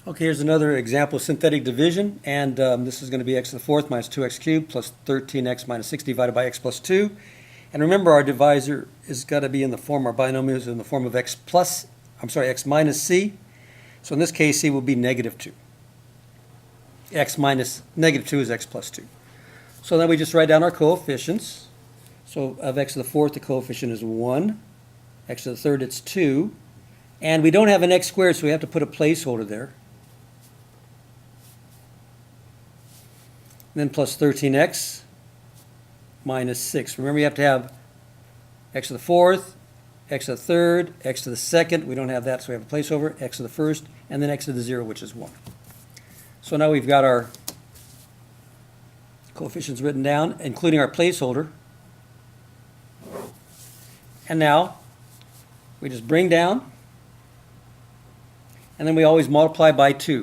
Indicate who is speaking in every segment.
Speaker 1: Okay, here's another example of synthetic division, and this is going to be x to the fourth minus 2x cubed plus 13x minus 6 divided by x plus 2. And remember, our divisor is got to be in the form, our binomial is in the form of x minus c. So in this case, c will be negative 2. X minus negative 2 is x plus 2. So then we just write down our coefficients. So of x to the fourth, the coefficient is 1. X to the third, it's 2. And we don't have an x squared, so we have to put a placeholder there. Then plus 13x minus 6. Remember, you have to have x to the fourth, x to the third, x to the second. We don't have that, so we have a placeholder, x to the first, and then x to the 0, which is 1. So now we've got our coefficients written down, including our placeholder. And now we just bring down, and then we always multiply by 2.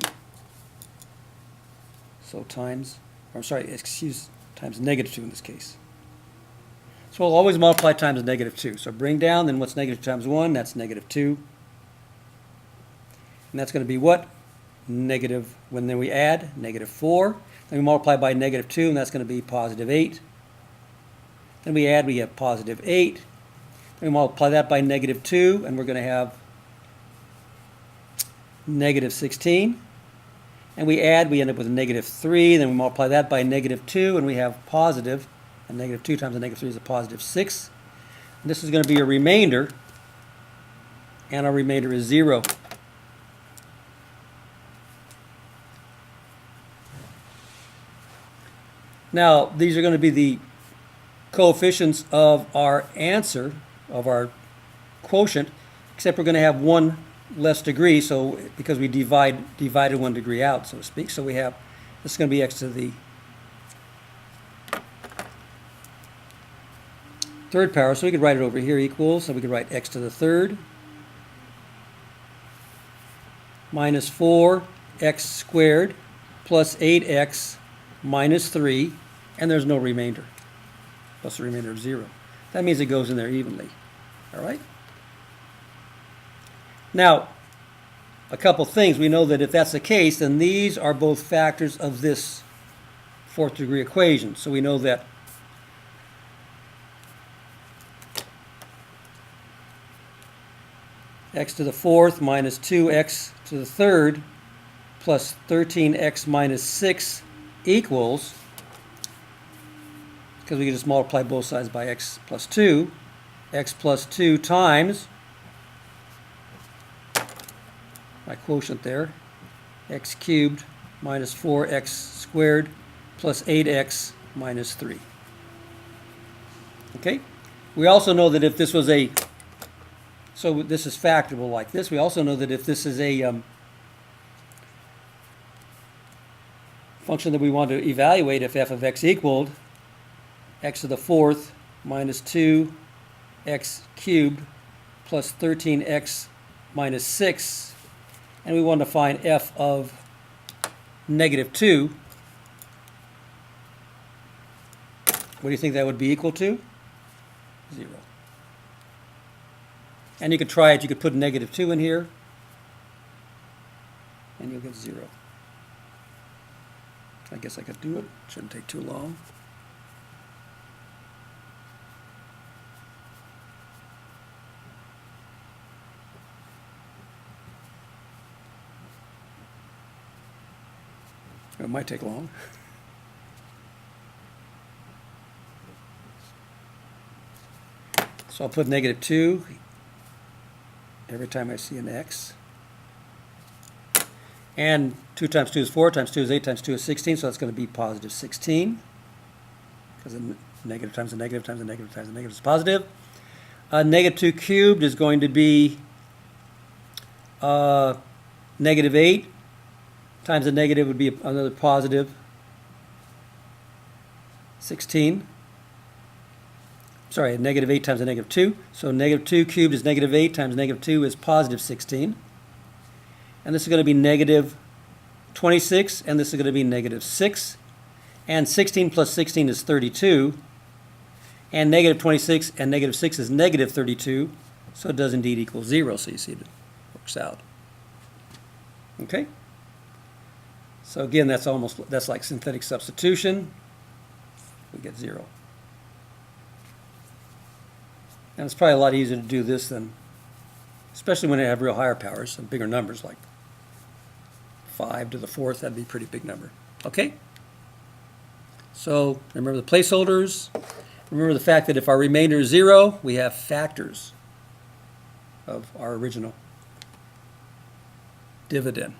Speaker 1: So times negative 2 in this case. So we'll always multiply times negative 2. So bring down, then what's negative times 1? That's negative 2. And that's going to be what? Negative, when then we add, negative 4. Then we multiply by negative 2, and that's going to be positive 8. Then we add, we have positive 8. Then we multiply that by negative 2, and we're going to have negative 16. And we add, we end up with a negative 3, then we multiply that by negative 2, and we have positive, and negative 2 times a negative 3 is a positive 6. And this is going to be a remainder, and our remainder is 0. Now, these are going to be the coefficients of our answer, of our quotient, except we're going to have one less degree, so because we divided 1 degree out, so to speak. So we have, this is going to be x to the third power, so we could write it over here equals, so we could write x to the third minus 4x squared plus 8x minus 3, and there's no remainder, plus a remainder of 0. That means it goes in there evenly. All right? Now, a couple things. We know that if that's the case, then these are both factors of this fourth degree equation. So we know that x to the fourth minus 2x to the third plus 13x minus 6 equals, because we can just multiply both sides by x plus 2 times my quotient there, x cubed minus 4x squared plus 8x minus 3. Okay? We also know that if this was a, so this is factorable like this, we also know that if this is a function that we want to evaluate, if f of x equaled x to the fourth minus 2x cubed plus 13x minus 6, and we want to find f of negative 2, what do you think that would be equal to? 0. And you could try it. You could put negative 2 in here, and you'll get 0. I guess I could do it. Shouldn't take too long. It might take long. So I'll put negative 2 every time I see an x. And 2 times 2 is 4, times 2 is 8, times 2 is 16, so that's going to be positive 16. Because a negative times a negative times a negative times a negative is positive. Negative 2 cubed is going to be negative 8. Times a negative would be another positive 16. Sorry, negative 8 times a negative 2. So negative 2 cubed is negative 8 times negative 2 is positive 16. And this is going to be negative 26, and this is going to be negative 6. And 16 plus 16 is 32. And negative 26 and negative 6 is negative 32. So it does indeed equal 0. So you see it works out. Okay? So again, that's like synthetic substitution. We get 0. And it's probably a lot easier to do this than, especially when they have real higher powers and bigger numbers, like 5 to the 4th, that'd be a pretty big number. Okay? So remember the placeholders. Remember the fact that if our remainder is 0, we have factors of our original dividend.